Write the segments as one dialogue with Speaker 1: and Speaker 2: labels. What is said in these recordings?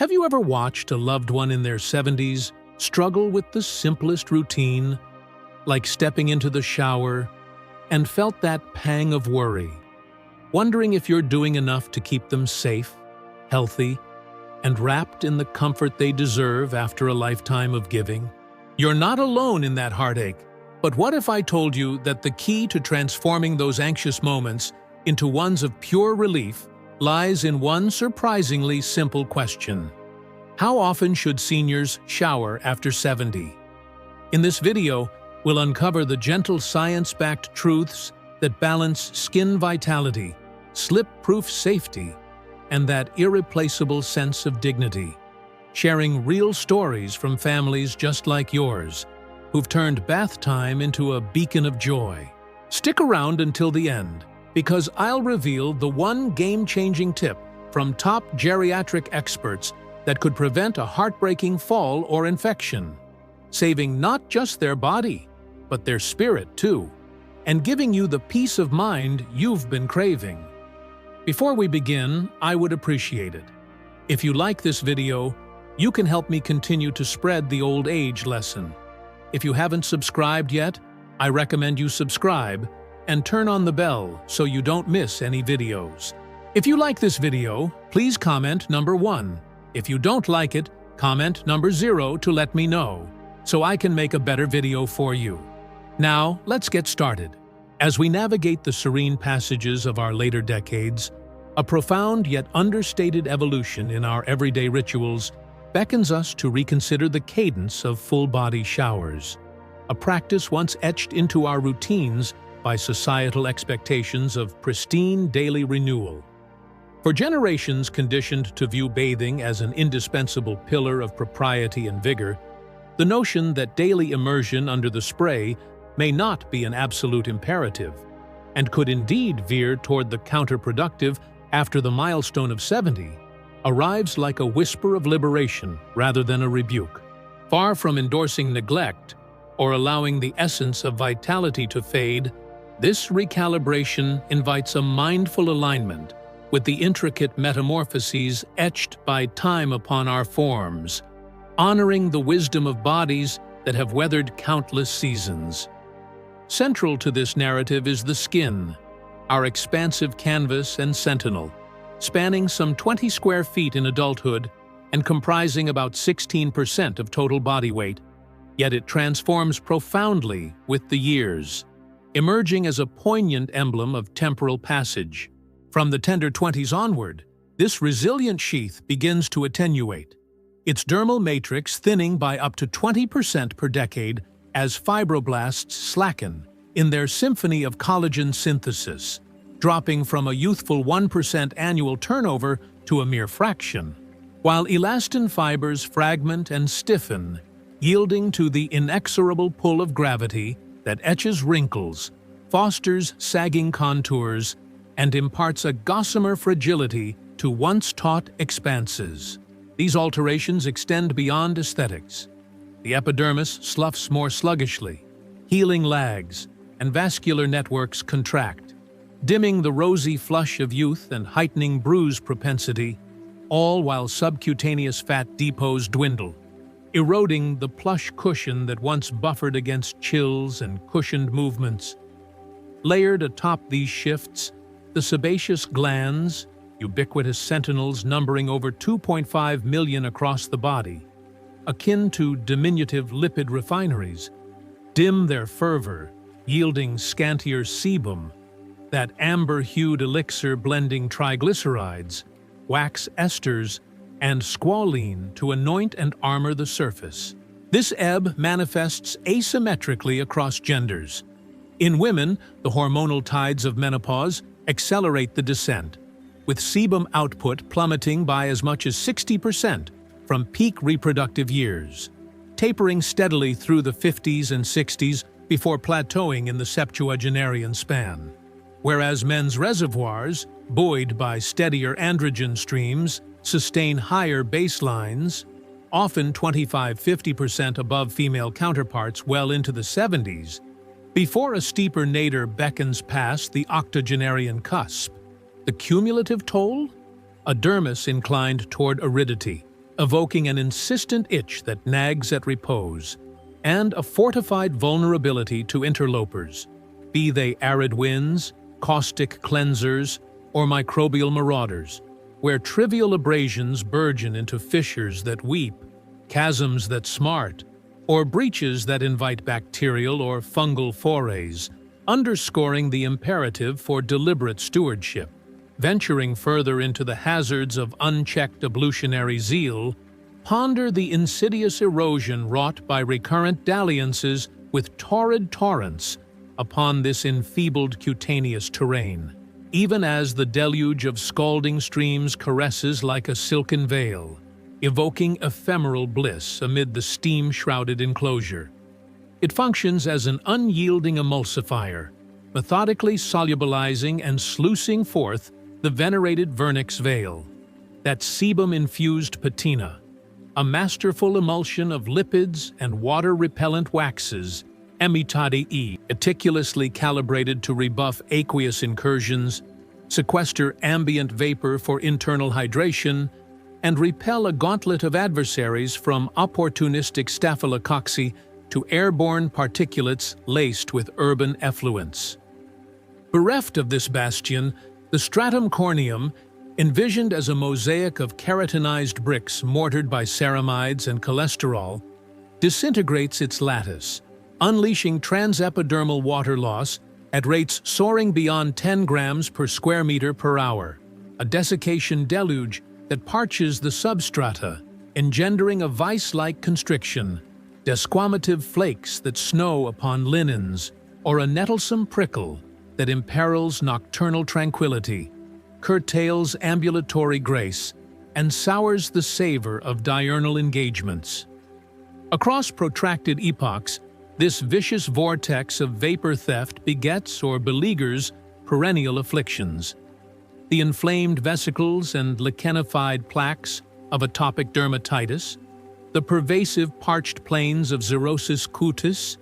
Speaker 1: Have you ever watched a loved one in their 70s struggle with the simplest routine, like stepping into the shower, and felt that pang of worry, wondering if you're doing enough to keep them safe, healthy, and wrapped in the comfort they deserve after a lifetime of giving? You're not alone in that heartache, but what if I told you that the key to transforming those anxious moments into ones of pure relief lies in one surprisingly simple question: how often should seniors shower after 70? In this video, we'll uncover the gentle science-backed truths that balance skin vitality, slip-proof safety, and that irreplaceable sense of dignity, sharing real stories from families just like yours, who've turned bath time into a beacon of joy. Stick around until the end, because I'll reveal the one game-changing tip from top geriatric experts that could prevent a heartbreaking fall or infection, saving not just their body, but their spirit too, and giving you the peace of mind you've been craving. Before we begin, I would appreciate it if you like this video. You can help me continue to spread the old age lesson. If you haven't subscribed yet, I recommend you subscribe and turn on the bell so you don't miss any videos. If you like this video, please comment number 1. If you don't like it, comment number 0 to let me know, so I can make a better video for you. Now, let's get started. As we navigate the serene passages of our later decades, a profound yet understated evolution in our everyday rituals beckons us to reconsider the cadence of full-body showers, a practice once etched into our routines by societal expectations of pristine daily renewal. For generations conditioned to view bathing as an indispensable pillar of propriety and vigor, the notion that daily immersion under the spray may not be an absolute imperative, and could indeed veer toward the counterproductive after the milestone of 70, arrives like a whisper of liberation rather than a rebuke. Far from endorsing neglect or allowing the essence of vitality to fade, this recalibration invites a mindful alignment with the intricate metamorphoses etched by time upon our forms, honoring the wisdom of bodies that have weathered countless seasons. Central to this narrative is the skin, our expansive canvas and sentinel, spanning some 20 square feet in adulthood and comprising about 16% of total body weight, yet it transforms profoundly with the years, emerging as a poignant emblem of temporal passage. From the tender 20s onward, this resilient sheath begins to attenuate, its dermal matrix thinning by up to 20% per decade as fibroblasts slacken in their symphony of collagen synthesis, dropping from a youthful 1% annual turnover to a mere fraction, while elastin fibers fragment and stiffen, yielding to the inexorable pull of gravity that etches wrinkles, fosters sagging contours, and imparts a gossamer fragility to once-taut expanses. These alterations extend beyond aesthetics. The epidermis sloughs more sluggishly, healing lags, and vascular networks contract, dimming the rosy flush of youth and heightening bruise propensity, all while subcutaneous fat depots dwindle, eroding the plush cushion that once buffered against chills and cushioned movements. Layered atop these shifts, the sebaceous glands, ubiquitous sentinels numbering over 2.5 million across the body, akin to diminutive lipid refineries, dim their fervor, yielding scantier sebum, that amber-hued elixir blending triglycerides, wax esters, and squalene to anoint and armor the surface. This ebb manifests asymmetrically across genders. In women, the hormonal tides of menopause accelerate the descent, with sebum output plummeting by as much as 60% from peak reproductive years, tapering steadily through the 50s and 60s before plateauing in the septuagenarian span. Whereas men's reservoirs, buoyed by steadier androgen streams, sustain higher baselines, often 25–50% above female counterparts well into the 70s, before a steeper nadir beckons past the octogenarian cusp. The cumulative toll? A dermis inclined toward aridity, evoking an insistent itch that nags at repose, and a fortified vulnerability to interlopers, be they arid winds, caustic cleansers, or microbial marauders, where trivial abrasions burgeon into fissures that weep, chasms that smart, or breaches that invite bacterial or fungal forays, underscoring the imperative for deliberate stewardship. Venturing further into the hazards of unchecked ablutionary zeal, ponder the insidious erosion wrought by recurrent dalliances with torrid torrents upon this enfeebled cutaneous terrain, even as the deluge of scalding streams caresses like a silken veil, evoking ephemeral bliss amid the steam-shrouded enclosure. It functions as an unyielding emulsifier, methodically solubilizing and sluicing forth the venerated vernix veil, that sebum-infused patina, a masterful emulsion of lipids and water-repellent waxes, emitadi, meticulously calibrated to rebuff aqueous incursions, sequester ambient vapor for internal hydration, and repel a gauntlet of adversaries from opportunistic staphylococci to airborne particulates laced with urban effluents. Bereft of this bastion, the stratum corneum, envisioned as a mosaic of keratinized bricks mortared by ceramides and cholesterol, disintegrates its lattice, unleashing transepidermal water loss at rates soaring beyond 10 grams per square meter per hour, a desiccation deluge that parches the substrata, engendering a vice-like constriction, desquamative flakes that snow upon linens, or a nettlesome prickle that imperils nocturnal tranquility, curtails ambulatory grace, and sours the savor of diurnal engagements. Across protracted epochs, this vicious vortex of vapor theft begets or beleaguers perennial afflictions. The inflamed vesicles and lichenified plaques of atopic dermatitis, the pervasive parched plains of xerosis cutis,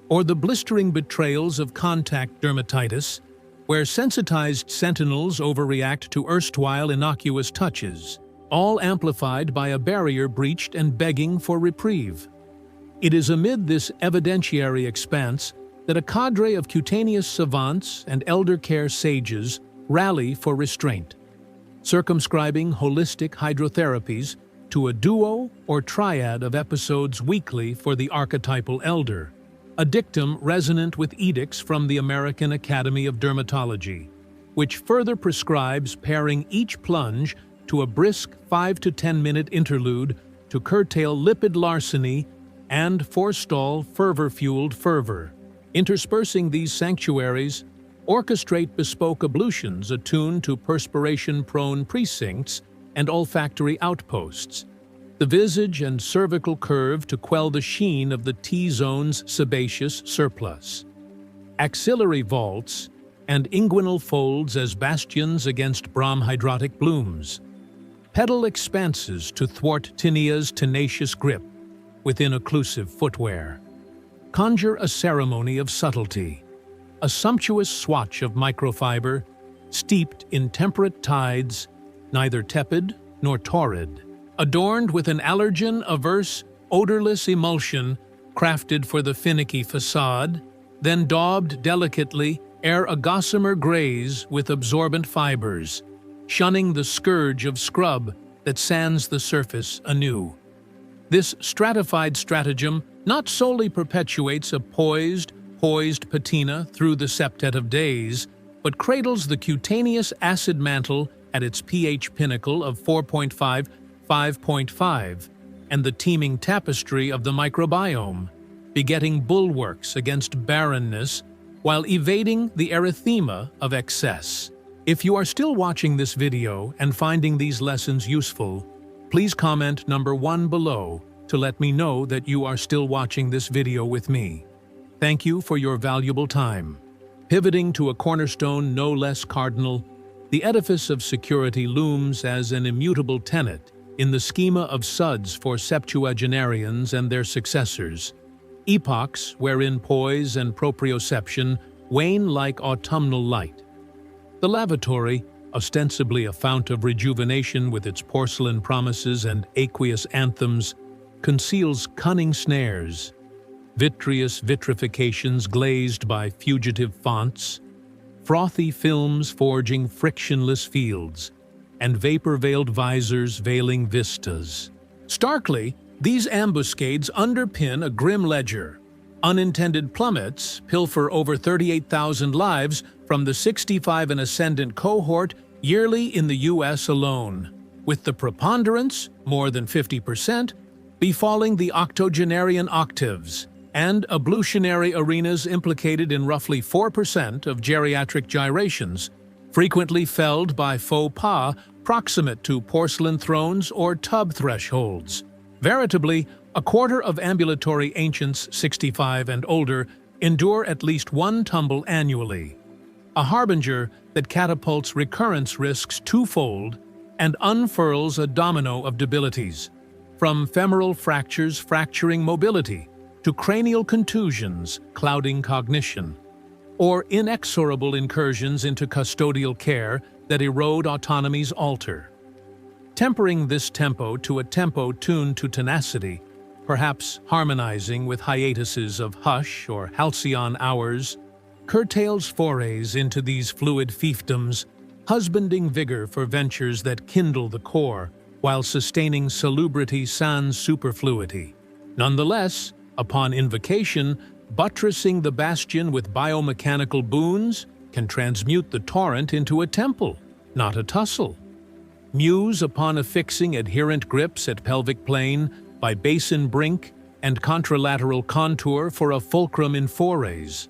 Speaker 1: or the blistering betrayals of contact dermatitis, where sensitized sentinels overreact to erstwhile innocuous touches, all amplified by a barrier breached and begging for reprieve. It is amid this evidentiary expanse that a cadre of cutaneous savants and elder care sages rally for restraint, circumscribing holistic hydrotherapies to a duo or triad of episodes weekly for the archetypal elder, a dictum resonant with edicts from the American Academy of Dermatology, which further prescribes pairing each plunge to a brisk 5 to 10 minute interlude to curtail lipid larceny and forestall fervor-fueled fervor. Interspersing these sanctuaries, orchestrate bespoke ablutions attuned to perspiration-prone precincts and olfactory outposts, the visage and cervical curve to quell the sheen of the T-zone's sebaceous surplus, axillary vaults and inguinal folds as bastions against bromhydrotic blooms, pedal expanses to thwart tinea's tenacious grip within occlusive footwear. Conjure a ceremony of subtlety, a sumptuous swatch of microfiber steeped in temperate tides, neither tepid nor torrid, adorned with an allergen-averse, odorless emulsion crafted for the finicky facade, then daubed delicately ere a gossamer graze with absorbent fibers, shunning the scourge of scrub that sands the surface anew. This stratified stratagem not solely perpetuates a poised patina through the septet of days, but cradles the cutaneous acid mantle at its pH pinnacle of 4.5, 5.5, and the teeming tapestry of the microbiome, begetting bulwarks against barrenness while evading the erythema of excess. If you are still watching this video and finding these lessons useful, please comment number 1 below to let me know that you are still watching this video with me. Thank you for your valuable time. Pivoting to a cornerstone no less cardinal, the edifice of security looms as an immutable tenet in the schema of SUDs for septuagenarians and their successors, epochs wherein poise and proprioception wane like autumnal light. The lavatory, ostensibly a fount of rejuvenation with its porcelain promises and aqueous anthems, conceals cunning snares, vitreous vitrifications glazed by fugitive fonts, frothy films forging frictionless fields, and vapor-veiled visors veiling vistas. Starkly, these ambuscades underpin a grim ledger. Unintended plummets pilfer over 38,000 lives from the 65 and ascendant cohort yearly in the U.S. alone, with the preponderance, more than 50%, befalling the octogenarian octaves, and ablutionary arenas implicated in roughly 4% of geriatric gyrations, frequently felled by faux pas proximate to porcelain thrones or tub thresholds. Veritably, a quarter of ambulatory ancients 65 and older endure at least one tumble annually, a harbinger that catapults recurrence risks twofold and unfurls a domino of debilities, from femoral fractures fracturing mobility to cranial contusions clouding cognition, or inexorable incursions into custodial care that erode autonomy's altar. Tempering this tempo to a tempo tuned to tenacity, perhaps harmonizing with hiatuses of hush or halcyon hours, curtails forays into these fluid fiefdoms, husbanding vigor for ventures that kindle the core, while sustaining salubrity sans superfluity. Nonetheless, upon invocation, buttressing the bastion with biomechanical boons can transmute the torrent into a temple, not a tussle. Muse upon affixing adherent grips at pelvic plane by basin brink and contralateral contour for a fulcrum in forays.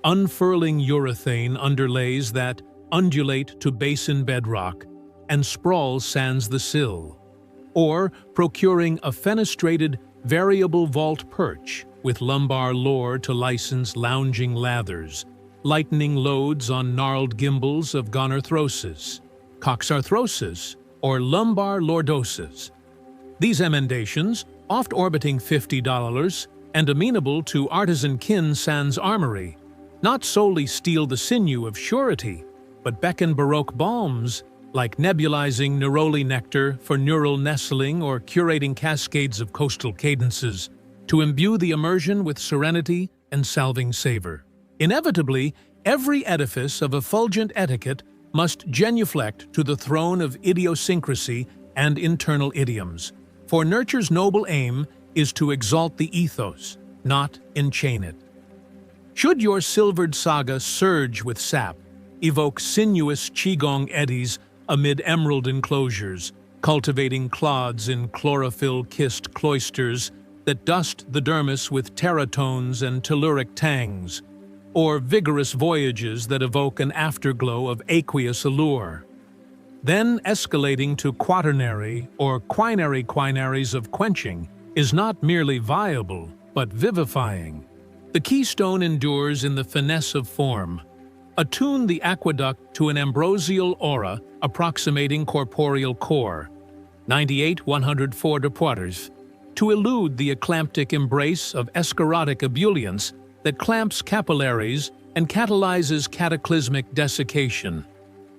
Speaker 1: Unfurling urethane underlays that undulate to basin bedrock and sprawl sans the sill. Or procuring a fenestrated variable vault perch with lumbar lore to license lounging lathers, lightening loads on gnarled gimbals of gonarthrosis, coxarthrosis, or lumbar lordosis. These emendations, oft orbiting $50 and amenable to artisan kin sans armory, not solely steal the sinew of surety, but beckon Baroque balms, like nebulizing neroli nectar for neural nestling or curating cascades of coastal cadences, to imbue the immersion with serenity and salving savor. Inevitably, every edifice of effulgent etiquette must genuflect to the throne of idiosyncrasy and internal idioms, for nurture's noble aim is to exalt the ethos, not enchain it. Should your silvered saga surge with sap, evoke sinuous qigong eddies amid emerald enclosures, cultivating clods in chlorophyll-kissed cloisters that dust the dermis with terratones and telluric tangs, or vigorous voyages that evoke an afterglow of aqueous allure. Then escalating to quaternary or quinaries of quenching is not merely viable, but vivifying. The keystone endures in the finesse of form. Attune the aqueduct to an ambrosial aura approximating corporeal core, 98-104 de Poiters, to elude the eclamptic embrace of escharotic ebullience that clamps capillaries and catalyzes cataclysmic desiccation.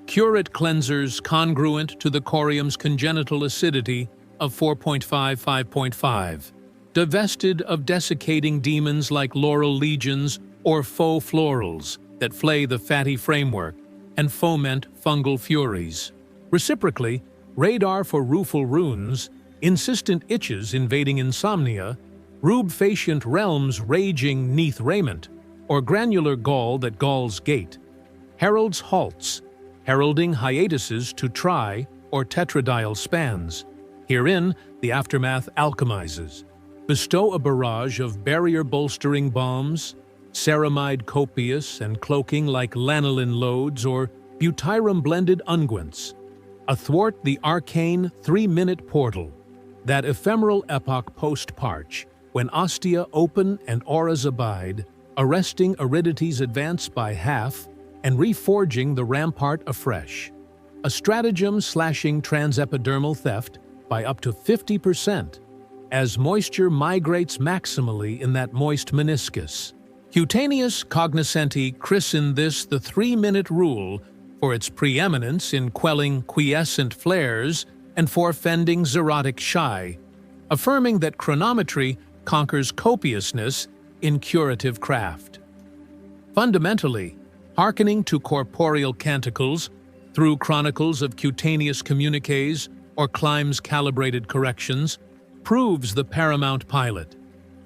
Speaker 1: Curate cleansers congruent to the corium's congenital acidity of 4.5-5.5, divested of desiccating demons like laurel legions or faux florals that flay the fatty framework and foment fungal furies. Reciprocally, radar for rueful runes, insistent itches invading insomnia, rube-faciant realms raging neath raiment, or granular gall that galls gait, heralds halts, heralding hiatuses to tri- or tetradial spans. Herein, the aftermath alchemizes. Bestow a barrage of barrier-bolstering balms, ceramide copious and cloaking like lanolin loads or butyrum-blended unguents, athwart the arcane 3-minute portal, that ephemeral epoch post-parch, when ostia open and auras abide, arresting aridity's advance by half and reforging the rampart afresh. A stratagem slashing transepidermal theft by up to 50%, as moisture migrates maximally in that moist meniscus. Cutaneous cognoscenti christen this the 3-minute rule for its preeminence in quelling quiescent flares and forefending xerotic shy, affirming that chronometry conquers copiousness in curative craft. Fundamentally, hearkening to corporeal canticles through chronicles of cutaneous communiques or Climb's calibrated corrections proves the paramount pilot,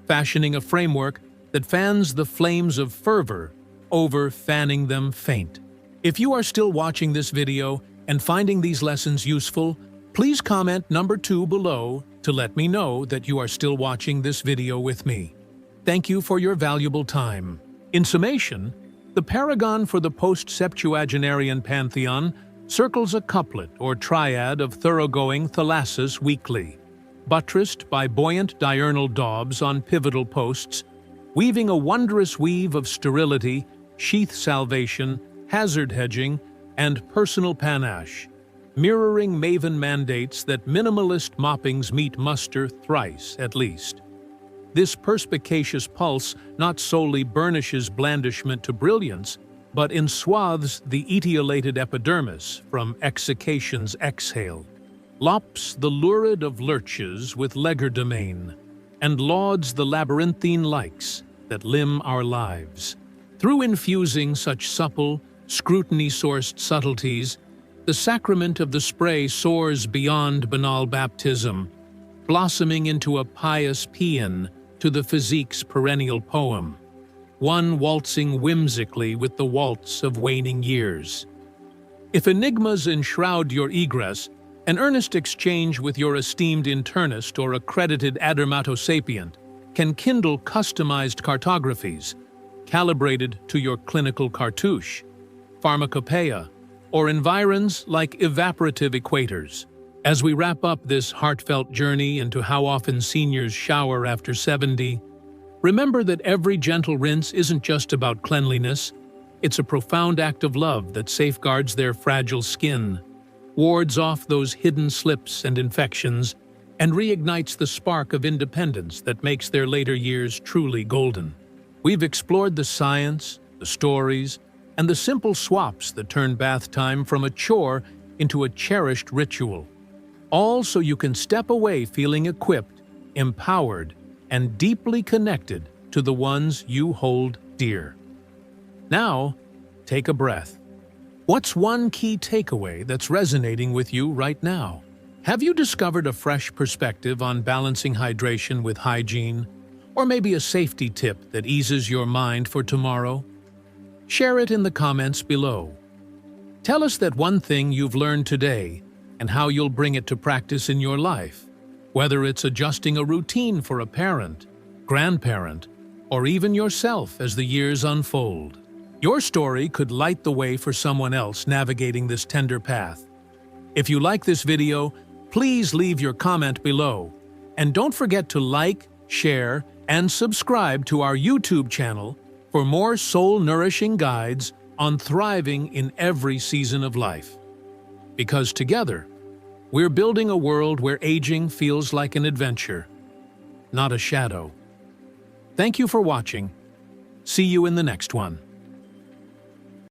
Speaker 1: fashioning a framework that fans the flames of fervor over fanning them faint. If you are still watching this video and finding these lessons useful, please comment number 2 below to let me know that you are still watching this video with me. Thank you for your valuable time. In summation, the paragon for the post-septuagenarian pantheon circles a couplet or triad of thoroughgoing Thalassus weekly, buttressed by buoyant diurnal daubs on pivotal posts, weaving a wondrous weave of sterility, sheath salvation, hazard hedging, and personal panache, mirroring maven mandates that minimalist moppings meet muster thrice at least. This perspicacious pulse not solely burnishes blandishment to brilliance, but enswathes the etiolated epidermis from exsication's exhale, lops the lurid of lurches with legerdemain, and lauds the labyrinthine likes that limn our lives. Through infusing such supple, scrutiny-sourced subtleties, the sacrament of the spray soars beyond banal baptism, blossoming into a pious paean to the physique's perennial poem, one waltzing whimsically with the waltz of waning years. If enigmas enshroud your egress, an earnest exchange with your esteemed internist or accredited addermatosapient can kindle customized cartographies, calibrated to your clinical cartouche, pharmacopoeia, or environs like evaporative equators. As we wrap up this heartfelt journey into how often seniors shower after 70, remember that every gentle rinse isn't just about cleanliness, it's a profound act of love that safeguards their fragile skin, wards off those hidden slips and infections, and reignites the spark of independence that makes their later years truly golden. We've explored the science, the stories, and the simple swaps that turn bath time from a chore into a cherished ritual, all so you can step away feeling equipped, empowered, and deeply connected to the ones you hold dear. Now, take a breath. What's one key takeaway that's resonating with you right now? Have you discovered a fresh perspective on balancing hydration with hygiene, or maybe a safety tip that eases your mind for tomorrow? Share it in the comments below. Tell us that one thing you've learned today and how you'll bring it to practice in your life, whether it's adjusting a routine for a parent, grandparent, or even yourself as the years unfold. Your story could light the way for someone else navigating this tender path. If you like this video, please leave your comment below, and don't forget to like, share, and subscribe to our YouTube channel for more soul-nourishing guides on thriving in every season of life. Because together, we're building a world where aging feels like an adventure, not a shadow. Thank you for watching. See you in the next one.